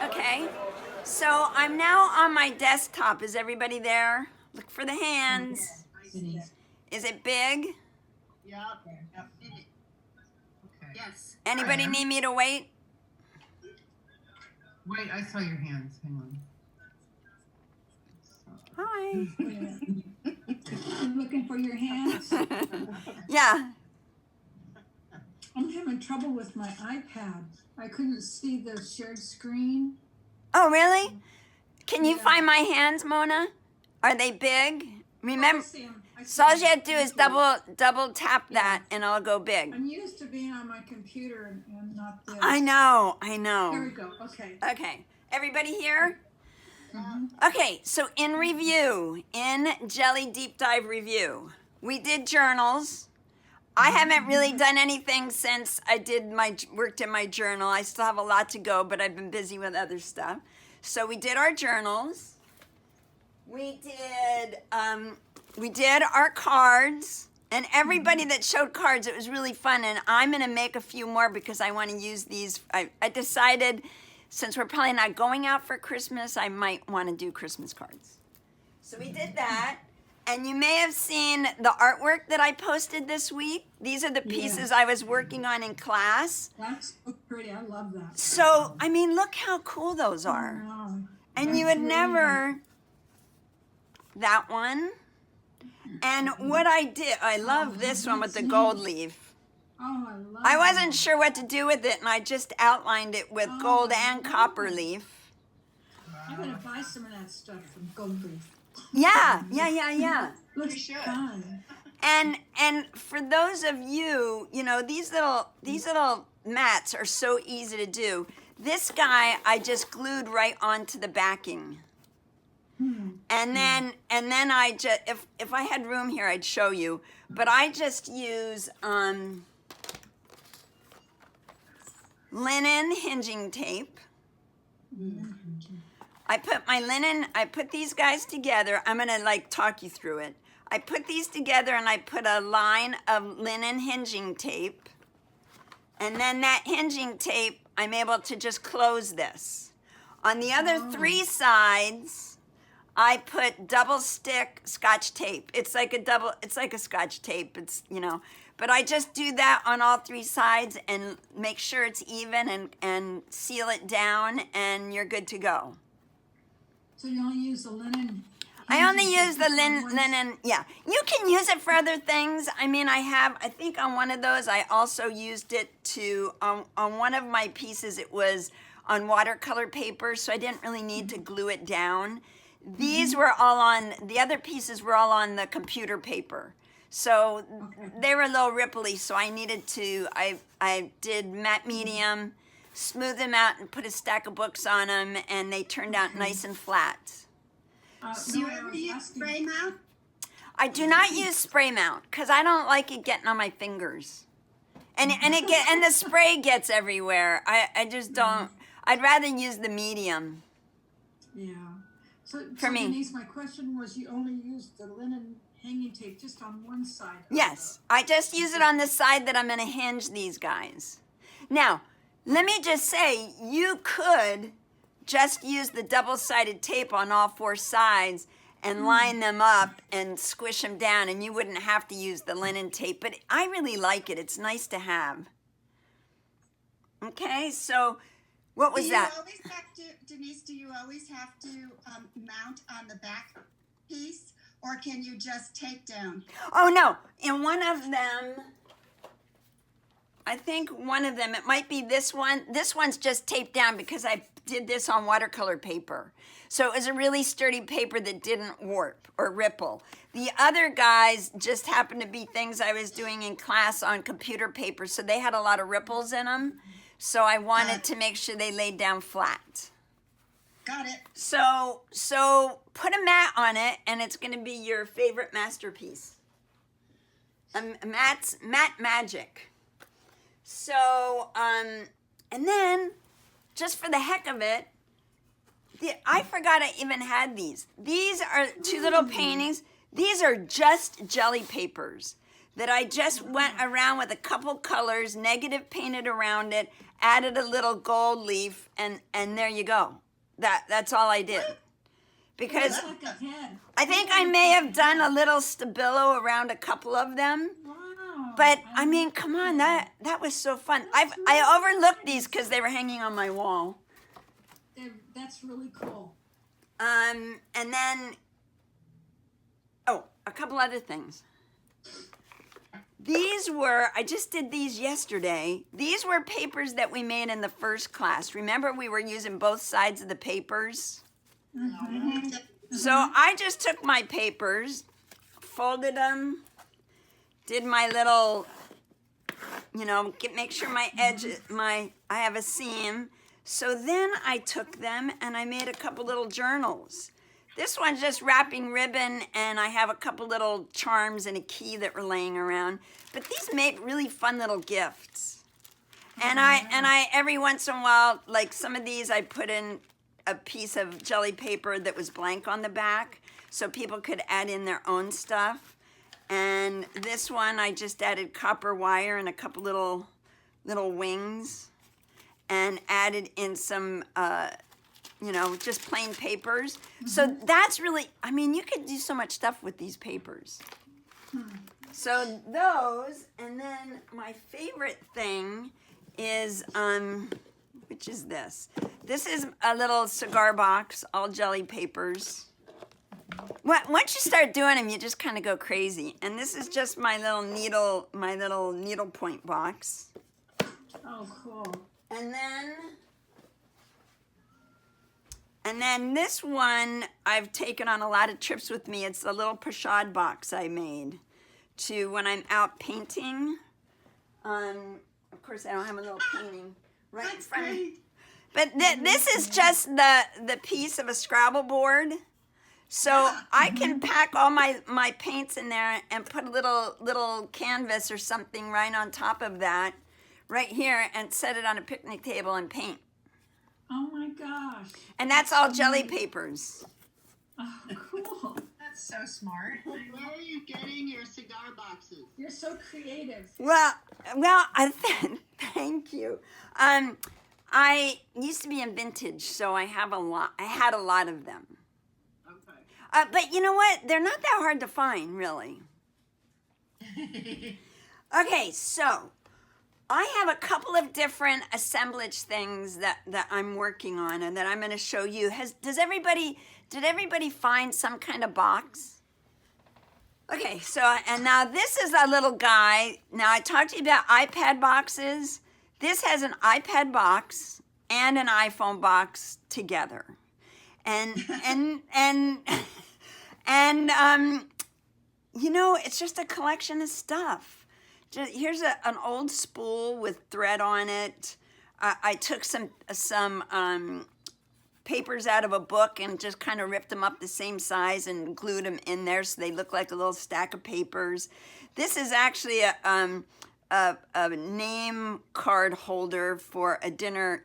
Okay, so I'm now on my desktop. Is everybody there? Look for the hands. Is it big? Yep. Okay. Yes. Anybody need me to wait? Wait, I saw your hands. Hang on. Hi. I'm looking for your hands. Yeah. I'm having trouble with my iPad. I couldn't see the shared screen. Oh, really? Can you Yeah. find my hands, Mona? Are they big? Remember, I see 'em. so all you have to do is double tap that and I'll go big. I'm used to being on my computer and not this. I know. Here we go. Okay. Okay, everybody here? Mhm. Okay, so in review, in Gelli Deep Dive Review, we did journals. I haven't really done anything since I worked in my journal. I still have a lot to go, but I've been busy with other stuff. So we did our journals. We did our cards, and everybody that showed cards, it was really fun. And I'm gonna make a few more because I want to use these. I decided, since we're probably not going out for Christmas, I might want to do Christmas cards. So we did that. And you may have seen the artwork that I posted this week. These are the pieces I was working on in class. That's so pretty. I love that. So, I mean, look how cool those are. Wow. And you would never, that one. And what I did, I love this one with the gold leaf. Oh, I love I wasn't that. sure what to do with it, and I just outlined it with gold and copper leaf. I'm going to buy some of that stuff from Gold Leaf. Yeah. Looks fun. And for those of you, you know, these little mats are so easy to do. This guy I just glued right onto the backing. And then I just, if I had room here, I'd show you. But I just use linen hinging tape. I put these guys together. I'm gonna talk you through it. I put these together and I put a line of linen hinging tape. And then that hinging tape, I'm able to just close this. On the other three sides, I put double stick Scotch tape. It's like a Scotch tape, but I just do that on all three sides and make sure it's even and seal it down, and you're good to go. So you only use the linen? I only use the linen, yeah. You can use it for other things. I mean, I think on one of those, I also used it on one of my pieces, it was on watercolor paper, so I didn't really need to glue it down. These were the other pieces were all on the computer paper. So they were a little ripply, so I needed to, I did matte medium, smooth them out and put a stack of books on them, and they turned out nice and flat. Do you ever use spray mount? I do not use spray mount because I don't like it getting on my fingers, and the spray gets everywhere. I just don't. I'd rather use the medium. Yeah. So me. Denise, my question was, you only use the linen hanging tape just on one side? Yes, I just use it on the side that I'm going to hinge these guys. Now, let me just say, you could just use the double-sided tape on all four sides and line them up and squish them down, and you wouldn't have to use the linen tape, but I really like it. It's nice to have. Okay, so what was that? Denise, do you always have to mount on the back piece, or can you just tape down? Oh, no. In one of them, I think one of them, it might be this one. This one's just taped down because I did this on watercolor paper. So it was a really sturdy paper that didn't warp or ripple. The other guys just happened to be things I was doing in class on computer paper, so they had a lot of ripples in them. So I wanted to make sure they laid down flat. Got it. So put a mat on it, and it's going to be your favorite masterpiece. Matte magic. So, and then, just for the heck of it, I forgot I even had these. These are two little paintings. These are just jelly papers that I just went around with a couple colors, negative painted around it, added a little gold leaf, and there you go. That's all I did. Because Looks like a head. I think I may have done a little stabilo around a couple of them. Wow. But I mean, come on, that was so fun. I overlooked these because they were hanging on my wall. That's really cool. And then, a couple other things. I just did these yesterday. These were papers that we made in the first class. Remember, we were using both sides of the papers? Mm-hmm. So I just took my papers, folded them, did my little, make sure my edge, I have a seam. So then I took them and I made a couple little journals. This one's just wrapping ribbon, and I have a couple little charms and a key that were laying around. But these make really fun little gifts. And I every once in a while, like some of these, I put in a piece of jelly paper that was blank on the back, so people could add in their own stuff. And this one, I just added copper wire and a couple little wings, and added in some, just plain papers. So that's really, you could do so much stuff with these papers. So those, and then my favorite thing is, which is this. This is a little cigar box, all jelly papers. Once you start doing them, you just kind of go crazy. And this is just my little needle point box. Oh, cool. And then this one I've taken on a lot of trips with me. It's a little pochade box I made to when I'm out painting. Of course, I don't have a little painting right in front of me. But this is just the piece of a Scrabble board. So I can pack all my paints in there and put a little canvas or something right on top of that, right here, and set it on a picnic table and paint. Oh my gosh. And that's all jelly papers. Oh, cool. That's so smart. Where are you getting your cigar boxes? You're so creative. Well, thank you. I used to be in vintage, so I had a lot of them. Okay. But you know what? They're not that hard to find, really. Okay, so I have a couple of different assemblage things that I'm working on and that I'm going to show you. Did everybody find some kind of box? Okay, so, and now this is a little guy. Now I talked to you about iPad boxes. This has an iPad box and an iPhone box together. And it's just a collection of stuff. Here's an old spool with thread on it. I took some papers out of a book and just kind of ripped them up the same size and glued them in there so they look like a little stack of papers. This is actually a name card holder for a dinner,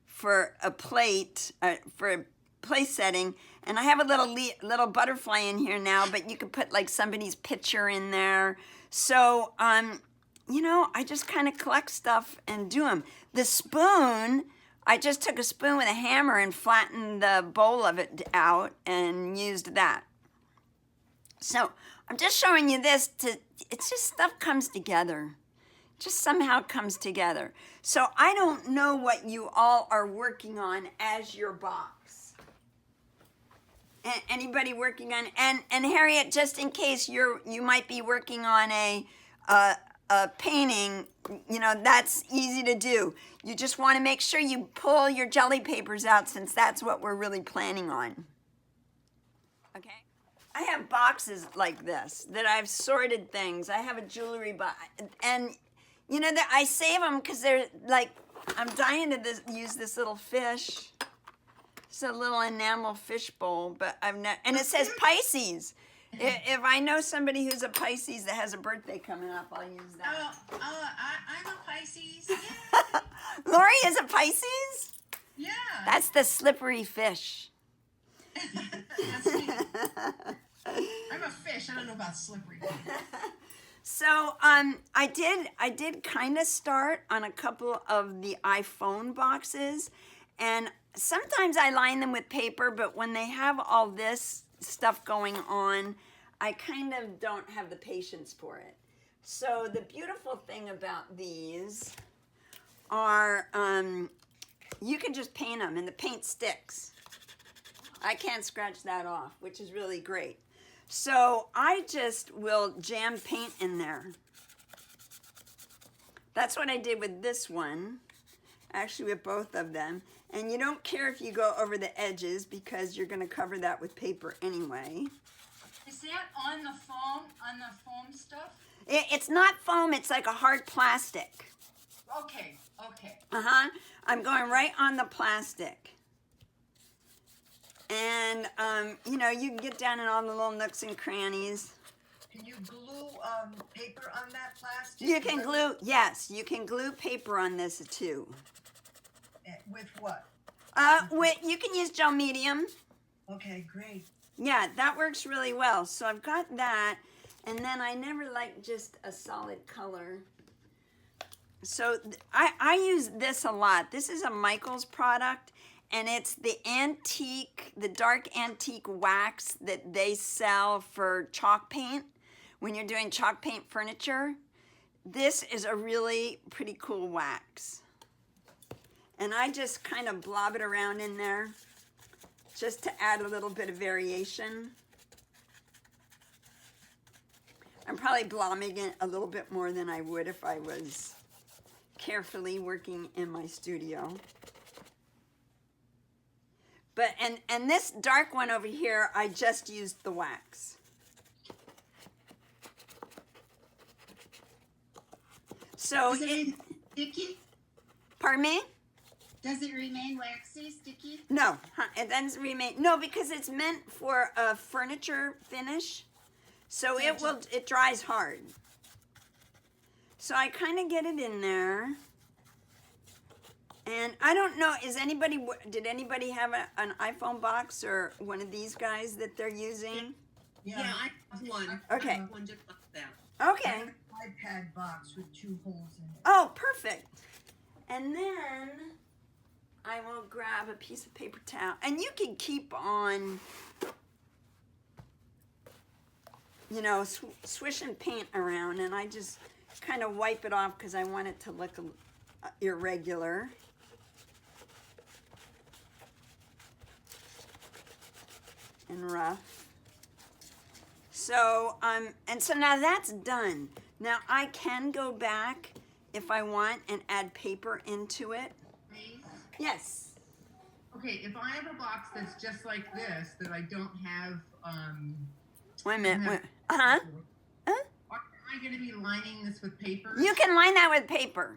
for a plate, for a place setting. And I have a little butterfly in here now, but you could put like somebody's picture in there. So, I just kind of collect stuff and do them. The spoon, I just took a spoon with a hammer and flattened the bowl of it out and used that. So I'm just showing you this it's just stuff comes together. Just somehow comes together. So I don't know what you all are working on as your box. Anybody working on, and Harriet, just in case you might be working on a painting, that's easy to do. You just want to make sure you pull your jelly papers out, since that's what we're really planning on. Okay? I have boxes like this that I've sorted things. I have a jewelry box, and I save them because they're like, I'm dying to use this little fish. It's a little enamel fish bowl, but and it says Pisces. If I know somebody who's a Pisces that has a birthday coming up, I'll use that. I'm a Pisces. Yeah. Lori is a Pisces? Yeah. That's the slippery fish. That's me. I'm a fish. I don't know about slippery. So I did kind of start on a couple of the iPhone boxes, and sometimes I line them with paper, but when they have all this stuff going on, I kind of don't have the patience for it. So the beautiful thing about these are you can just paint them and the paint sticks. I can't scratch that off, which is really great. So I just will jam paint in there. That's what I did with this one, actually with both of them. And you don't care if you go over the edges because you're gonna cover that with paper anyway. Is that on the foam stuff? It's not foam, it's like a hard plastic. Okay, okay. Uh-huh, I'm going right on the plastic. And, you know, you can get down in all the little nooks and crannies. Can you glue paper on that plastic? You can glue, yes, you can glue paper on this too. With what? You can use gel medium. Okay, great. Yeah, that works really well. So I've got that, and then I never like just a solid color. So I use this a lot. This is a Michaels product, and it's the dark antique wax that they sell for chalk paint when you're doing chalk paint furniture. This is a really pretty cool wax. And I just kind of blob it around in there just to add a little bit of variation. I'm probably blobbing it a little bit more than I would if I was carefully working in my studio. But, and this dark one over here, I just used the wax. So, Does it remain sticky? pardon me? Does it remain waxy, sticky? No, it doesn't remain. No, because it's meant for a furniture finish, so it dries hard. So I kind of get it in there, and I don't know. Did anybody have an iPhone box or one of these guys that they're using? Yeah, I have one. Okay. I have one just like that. Okay. I have an iPad box with 2 holes in it. Oh, perfect. And then I will grab a piece of paper towel, and you can keep on, you know, swishing paint around, and I just kind of wipe it off because I want it to look irregular. And rough. So, and so now that's done. Now I can go back if I want and add paper into it. Please. Yes. Okay, if I have a box that's just like this, that I don't have, Wait a minute. have- Uh-huh. Am I going to be lining this with paper? You can line that with paper.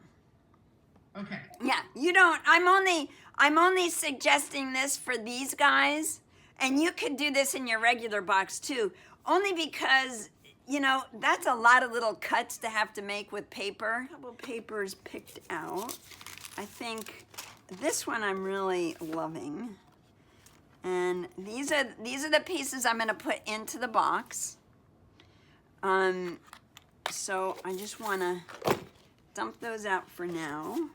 Okay. Yeah, you don't. I'm only suggesting this for these guys, and you could do this in your regular box too. Only because, you know, that's a lot of little cuts to have to make with paper. A couple papers picked out. I think this one I'm really loving. And these are the pieces I'm going to put into the box. So I just want to dump those out for now.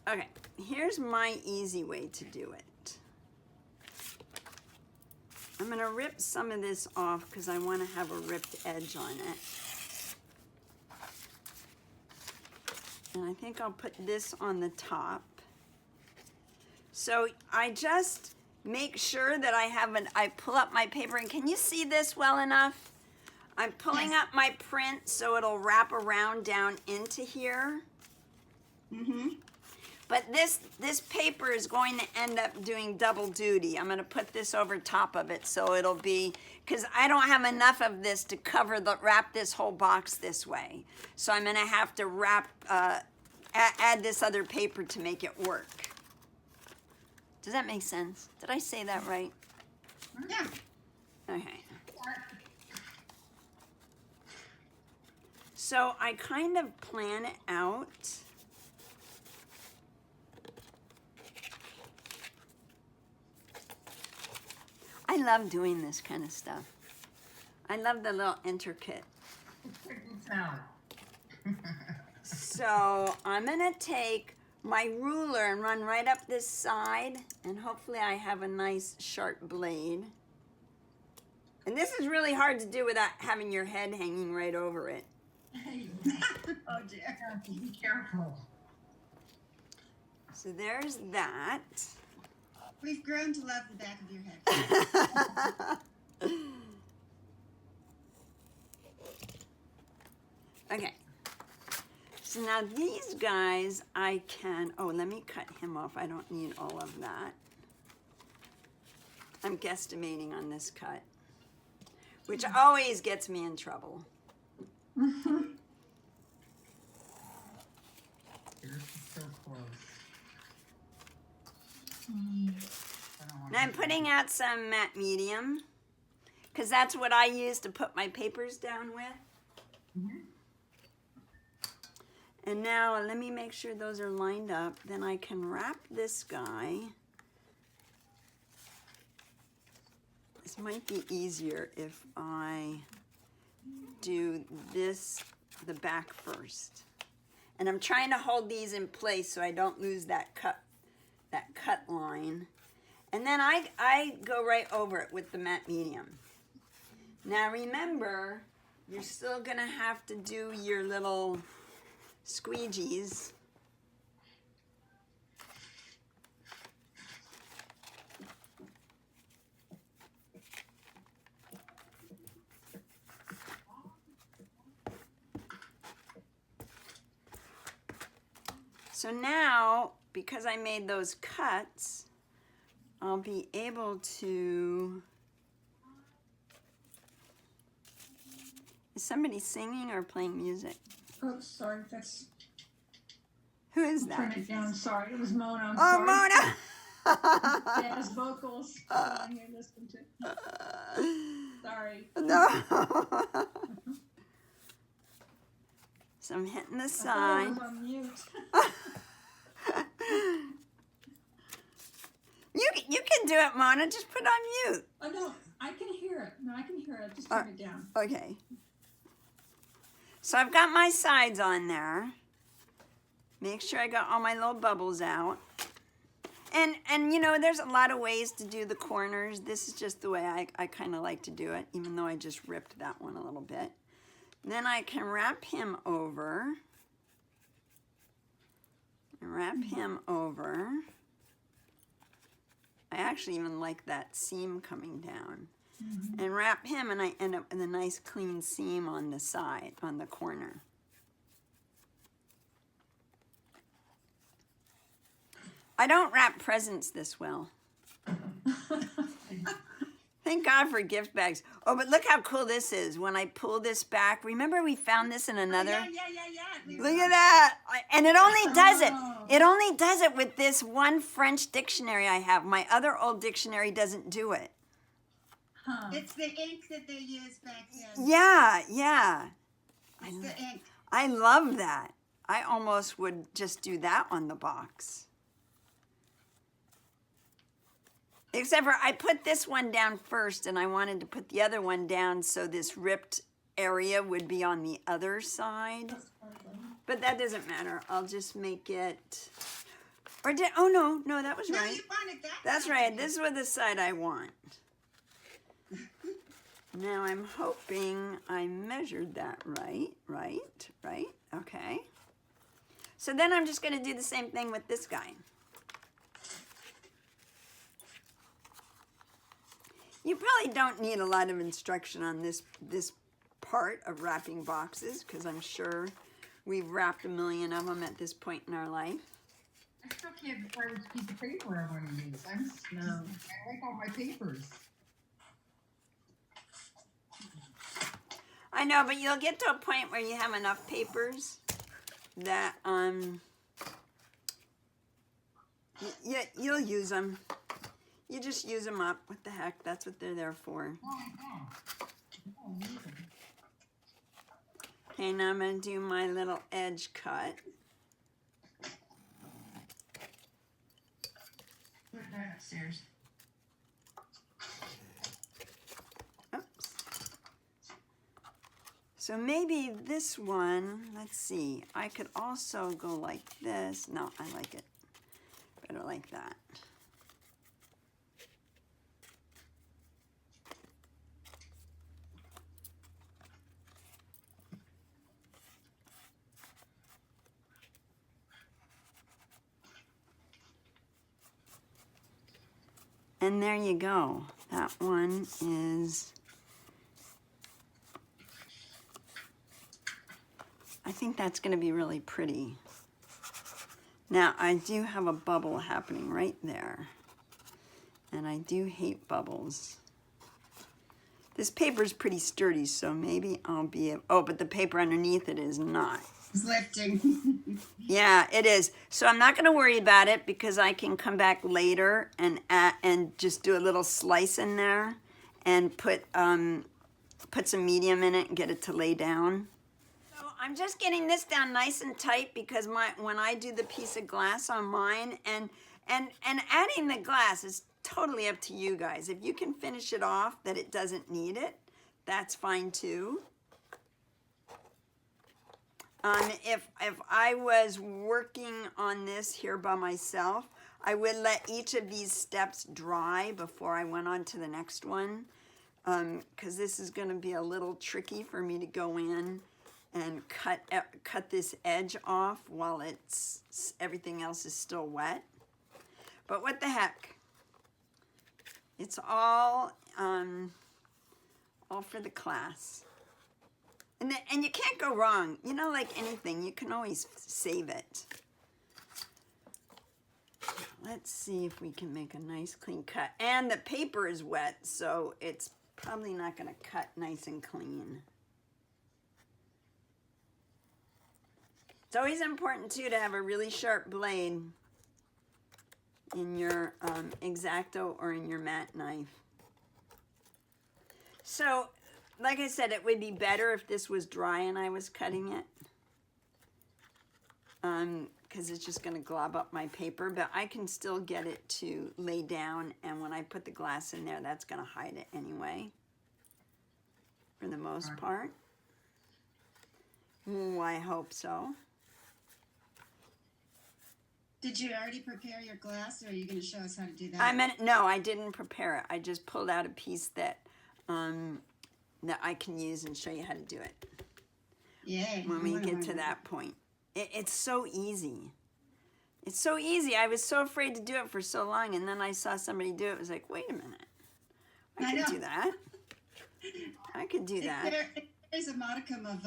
Okay, here's my easy way to do it. I'm going to rip some of this off because I want to have a ripped edge on it. And I think I'll put this on the top. So I just make sure that I pull up my paper, and can you see this well enough? I'm pulling up my print so it'll wrap around down into here. Mm-hmm. But this paper is going to end up doing double duty. I'm going to put this over top of it so it'll be, because I don't have enough of this to wrap this whole box this way. So I'm going to have to add this other paper to make it work. Does that make sense? Did I say that right? Yeah. Okay. So I kind of plan it out. I love doing this kind of stuff. I love the little intricate Couldn't tell. So I'm gonna take my ruler and run right up this side, and hopefully I have a nice sharp blade. And this is really hard to do without having your head hanging right over it. Oh dear. Be careful. So there's that. We've grown to love the back of your head. Okay. So now these guys I can, oh, let me cut him off. I don't need all of that. I'm guesstimating on this cut, which always gets me in trouble. You're so close. I don't want And I'm putting out some matte medium because that's what I use to put my papers down with. Mhm. And now let me make sure those are lined up. Then I can wrap this guy. This might be easier if I do this, the back first. And I'm trying to hold these in place so I don't lose that cut line. And then I go right over it with the matte medium. Now remember, you're still gonna have to do your little squeegees. So now, because I made those cuts, I'll be able to... Is somebody singing or playing music? Oh, sorry, that's, Who is turn that? it down, sorry, it was Mona, I'm Oh, sorry. Mona! Jazz vocals, hold on here, listen to, sorry. No. So I'm hitting the I thought I side. was on mute. You can do it, Mona. Just put on mute. Oh, no, I can hear it, no, I can hear it, just turn it down. Okay. So I've got my sides on there. Make sure I got all my little bubbles out. And you know, there's a lot of ways to do the corners. This is just the way I kind of like to do it, even though I just ripped that one a little bit. Then I can wrap him over. Wrap him over. I actually even like that seam coming down. And wrap him, and I end up with a nice clean seam on the side, on the corner. I don't wrap presents this well. Thank God for gift bags. Oh, but look how cool this is. When I pull this back, remember we found this in another? Yeah. Look at that. And it only does it. It only does it with this one French dictionary I have. My other old dictionary doesn't do it. Huh. It's the ink that they used back then. Yeah. It's the ink. I love that. I almost would just do that on the box. Except for I put this one down first, and I wanted to put the other one down so this ripped area would be on the other side. But that doesn't matter. I'll just make it... Or did... Oh, no, that was No, right. you wanted that. That's right. This is the side I want. Now I'm hoping I measured that right. Okay. So then I'm just going to do the same thing with this guy. You probably don't need a lot of instruction on this part of wrapping boxes, because I'm sure we've wrapped a million of them at this point in our life. I still can't decide which piece of paper I want to use. I like all my papers. I know, but you'll get to a point where you have enough papers that you'll use them. You just use them up. What the heck? That's what they're there for. Okay, now I'm going to do my little edge cut. Put that upstairs. Oops. So maybe this one, let's see, I could also go like this. No, I like it better like that. And there you go. That one is, I think that's going to be really pretty. Now, I do have a bubble happening right there. And I do hate bubbles. This paper is pretty sturdy, so maybe I'll be able, oh, but the paper underneath it is not. It's lifting. Yeah, it is. So I'm not going to worry about it because I can come back later and just do a little slice in there and put some medium in it and get it to lay down. So I'm just getting this down nice and tight because when I do the piece of glass on mine and adding the glass is totally up to you guys. If you can finish it off that it doesn't need it, that's fine too. If I was working on this here by myself, I would let each of these steps dry before I went on to the next one, because this is going to be a little tricky for me to go in and cut this edge off while everything else is still wet. But what the heck? It's all for the class. And you can't go wrong. You know, like anything, you can always save it. Let's see if we can make a nice clean cut. And the paper is wet, so it's probably not going to cut nice and clean. It's always important, too, to have a really sharp blade in your X-Acto or in your matte knife. So, like I said, it would be better if this was dry and I was cutting it. Because it's just going to glob up my paper. But I can still get it to lay down. And when I put the glass in there, that's going to hide it anyway. For the most part. Oh, I hope so. Did you already prepare your glass, or are you going to show us how to do that? No, I didn't prepare it. I just pulled out a piece that I can use and show you how to do it. Yay. When we get to that point. It's so easy. It's so easy. I was so afraid to do it for so long, and then I saw somebody do it. It was like, wait a minute. I could do that. I could do that. There's a modicum of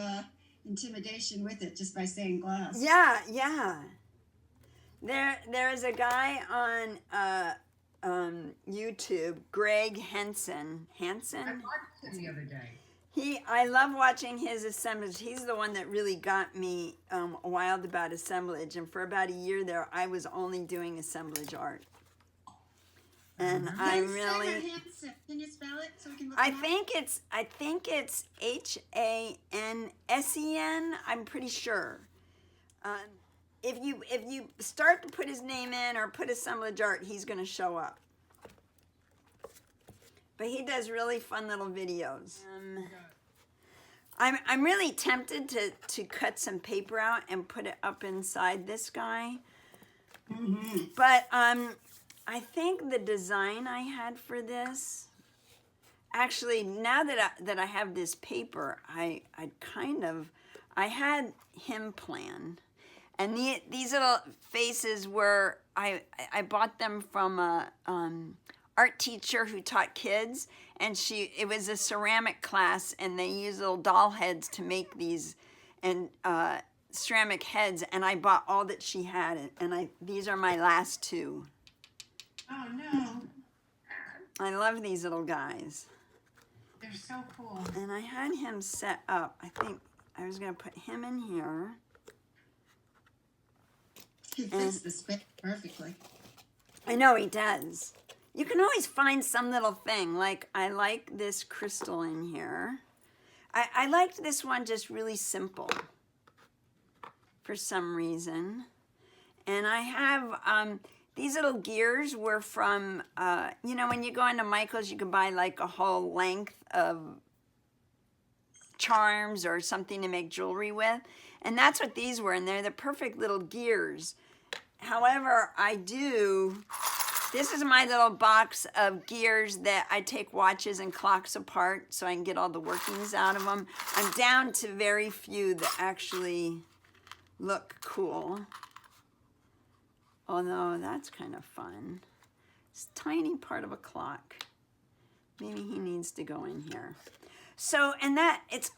intimidation with it just by saying glass. Yeah, yeah. There is a guy on YouTube, Greg Henson. I watched him the other day. I love watching his assemblage. He's the one that really got me wild about assemblage. And for about a year there, I was only doing assemblage art. And I really. Can you spell it so we can look I think it's Hansen. I'm pretty sure. If you start to put his name in or put assemblage art, he's going to show up. But he does really fun little videos. I'm really tempted to cut some paper out and put it up inside this guy. Mm-hmm. But I think the design I had for this, actually, now that I have this paper, I had him plan. And these little faces were, I bought them from a art teacher who taught kids, and it was a ceramic class, and they used little doll heads to make these and ceramic heads, and I bought all that she had, and these are my last two. Oh no, I love these little guys. they're so cool. And I had him set up. I think I was gonna put him in here. He fits the space perfectly. I know he does. You can always find some little thing. Like, I like this crystal in here. I liked this one just really simple for some reason. And I have, these little gears were from, when you go into Michael's, you can buy like a whole length of charms or something to make jewelry with. And that's what these were, and they're the perfect little gears. However, this is my little box of gears that I take watches and clocks apart so I can get all the workings out of them. I'm down to very few that actually look cool. Although that's kind of fun. It's a tiny part of a clock. Maybe he needs to go in here. So, and that, it's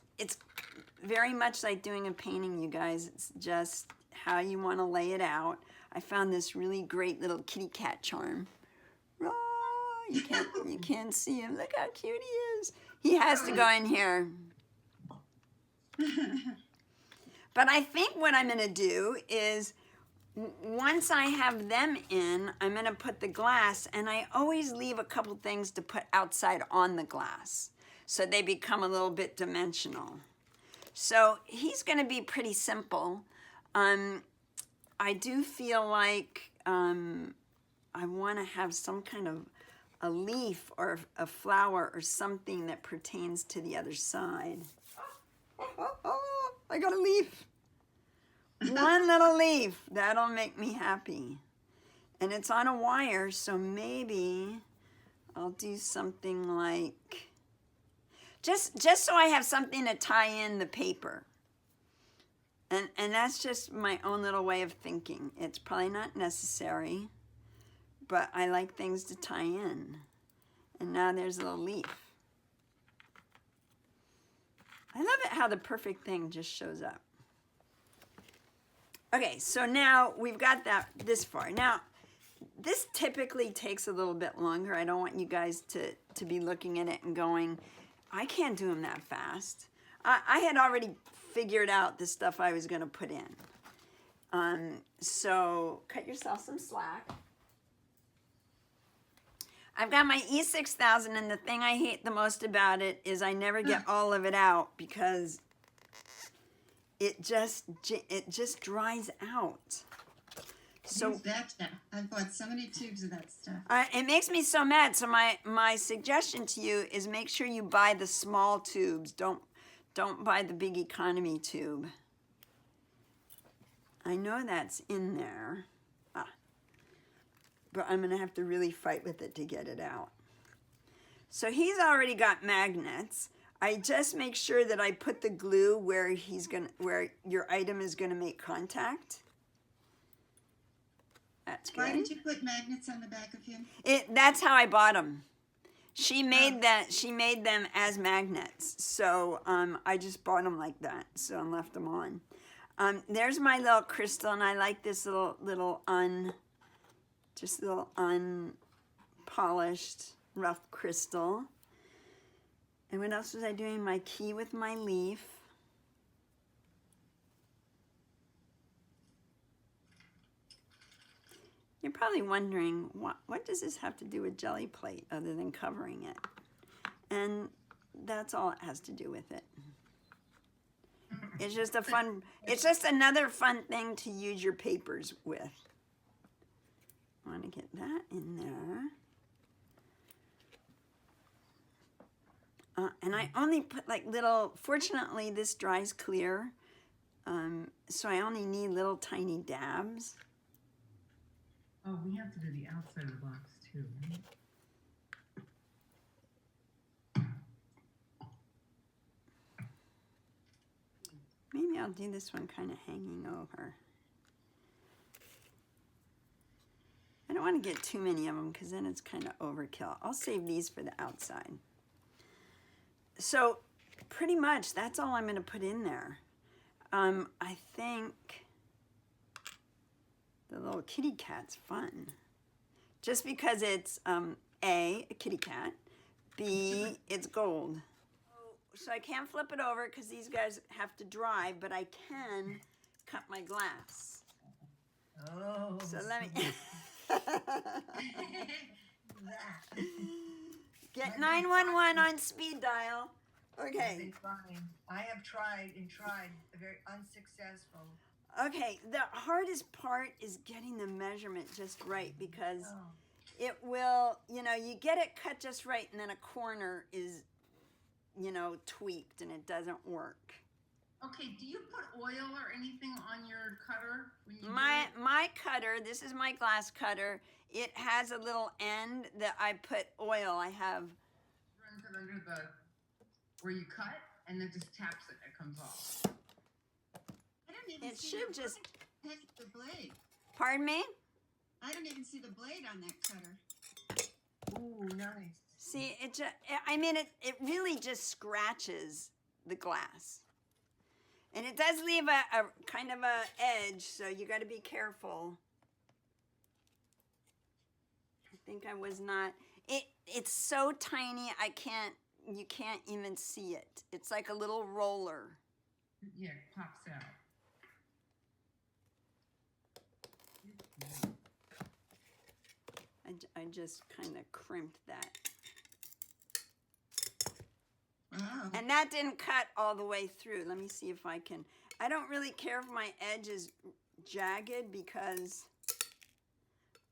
very much like doing a painting, you guys. It's just how you want to lay it out. I found this really great little kitty cat charm. Oh, you can't see him. Look how cute he is. He has to go in here. But I think what I'm going to do is, once I have them in, I'm going to put the glass, and I always leave a couple things to put outside on the glass so they become a little bit dimensional. So he's going to be pretty simple. I do feel like I want to have some kind of a leaf or a flower or something that pertains to the other side. Oh, I got a leaf. One little leaf. That'll make me happy. And it's on a wire, so maybe I'll do something like, just so I have something to tie in the paper. And that's just my own little way of thinking. It's probably not necessary, but I like things to tie in. And now there's a little leaf. I love it how the perfect thing just shows up. Okay, so now we've got this far. Now, this typically takes a little bit longer. I don't want you guys to be looking at it and going, I can't do them that fast. I had already figured out the stuff I was going to put in. So cut yourself some slack. I've got my E6000, and the thing I hate the most about it is I never get all of it out because it just dries out. So that I bought so many tubes of that stuff. It makes me so mad. So my suggestion to you is make sure you buy the small tubes. Don't buy the big economy tube. I know that's in there. But I'm going to have to really fight with it to get it out. So he's already got magnets. I just make sure that I put the glue where your item is going to make contact. That's good. Why did you put magnets on the back of him? That's how I bought them. She made them as magnets. So I just bought them like that. So I left them on. There's my little crystal, and I like this little unpolished rough crystal. And what else was I doing? My key with my leaf. You're probably wondering, what does this have to do with Gelli plate other than covering it? And that's all it has to do with it. It's just it's just another fun thing to use your papers with. I want to get that in there. And I only put like little, fortunately this dries clear, so I only need little tiny dabs. Oh, we have to do the outside of the box too, right? Maybe I'll do this one kind of hanging over. I don't want to get too many of them because then it's kind of overkill. I'll save these for the outside. So pretty much that's all I'm going to put in there. I think the little kitty cat's fun. Just because it's A, a kitty cat, B, it's gold. So I can't flip it over because these guys have to dry, but I can cut my glass. Oh. So let me... Get 911 on speed dial. I've Okay. been trying. I have tried and tried, very unsuccessful. Okay, the hardest part is getting the measurement just right because it will, you get it cut just right and then a corner is, you know, tweaked and it doesn't work. Okay, do you put oil or anything on your cutter when you do My it? my cutter, this is my glass cutter. It has a little end that I put oil. I have Runs it under the where you cut, and then just taps it. It comes off. I don't even it see should the just the blade. pardon me? I don't even see the blade on that cutter. Ooh, nice. See, it just I mean it really just scratches the glass. And it does leave a kind of a edge, so you got to be careful. I think I was not. It's so tiny. You can't even see it. It's like a little roller. Yeah, it pops out. I just kind of crimped that. Wow. And that didn't cut all the way through. Let me see if I can. I don't really care if my edge is jagged because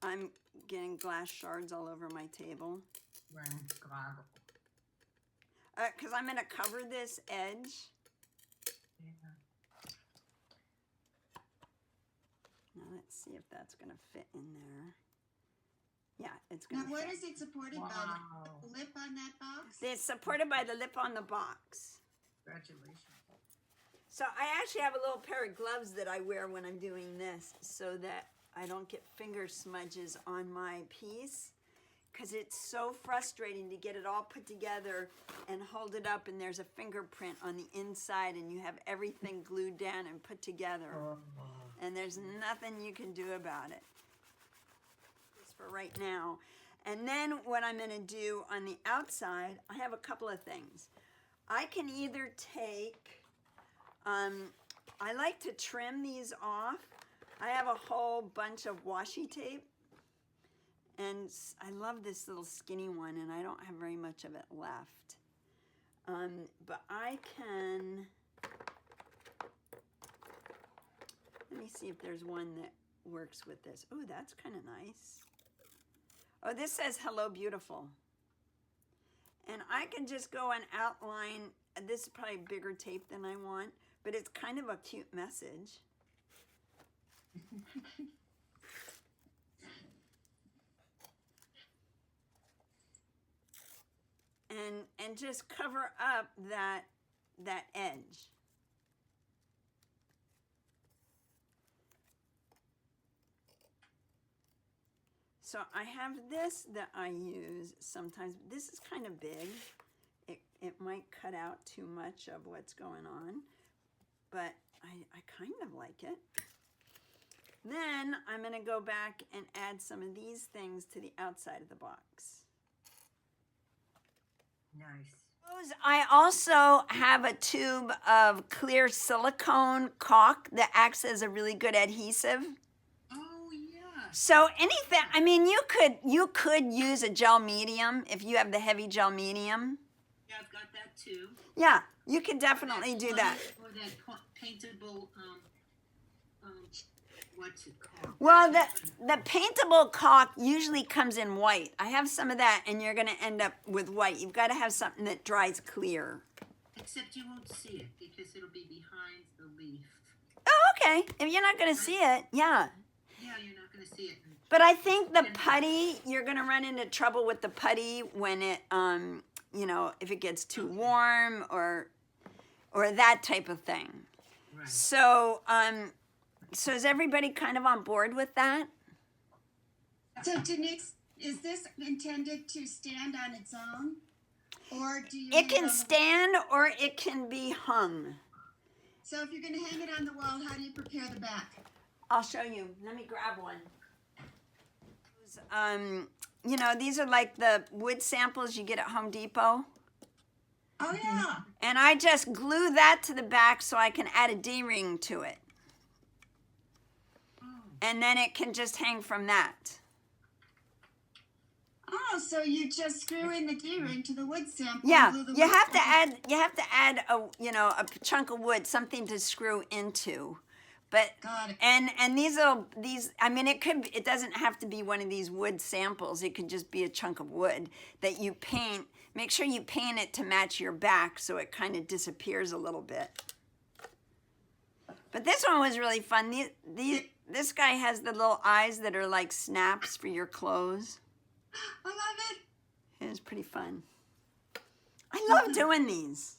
I'm getting glass shards all over my table. Because I'm going to cover this edge. Yeah. Now let's see if that's going to fit in there. Yeah, it's Now, going to what fit. is it supported Wow. by? The lip on that box? It's supported by the lip on the box. Congratulations. So I actually have a little pair of gloves that I wear when I'm doing this so that I don't get finger smudges on my piece, because it's so frustrating to get it all put together and hold it up and there's a fingerprint on the inside and you have everything glued down and put together and there's nothing you can do about it. Just for right now. And then what I'm going to do on the outside, I have a couple of things. I can either take, I like to trim these off. I have a whole bunch of washi tape. And I love this little skinny one, and I don't have very much of it left. But I can, let me see if there's one that works with this. Oh, that's kind of nice. Oh, this says Hello Beautiful. And I can just go and outline, this is probably bigger tape than I want, but it's kind of a cute message. And just cover up that edge. So I have this that I use sometimes. This is kind of big. It might cut out too much of what's going on, but I kind of like it. Then I'm going to go back and add some of these things to the outside of the box. Nice. I also have a tube of clear silicone caulk that acts as a really good adhesive. Oh yeah. So anything, I mean, you could use a gel medium if you have the heavy gel medium. Yeah, I've got that too. Yeah, you could definitely do that. Or that paintable, what's it called? Well, the paintable caulk usually comes in white. I have some of that, and you're going to end up with white. You've got to have something that dries clear. Except you won't see it because it'll be behind the leaf. Oh, okay. If you're not going to see it, yeah. Yeah, you're not going to see it. But I think the putty, you're going to run into trouble with the putty when it, you know, if it gets too warm or that type of thing. Right. So, so is everybody kind of on board with that? So Denise, is this intended to stand on its own? Or do you It hang can on the- stand or it can be hung. So if you're gonna hang it on the wall, how do you prepare the back? I'll show you. Let me grab one. You know, these are like the wood samples you get at Home Depot. Oh yeah. And I just glue that to the back so I can add a D-ring to it. And then it can just hang from that. Oh, so you just screw in the D-ring to the wood sample. Yeah, and glue the you wood have to sample. add a chunk of wood, something to screw into. But Got it. and these I mean it doesn't have to be one of these wood samples. It could just be a chunk of wood that you paint. Make sure you paint it to match your back so it kind of disappears a little bit. But this one was really fun. This guy has the little eyes that are like snaps for your clothes. I love it. It was pretty fun. I love doing these.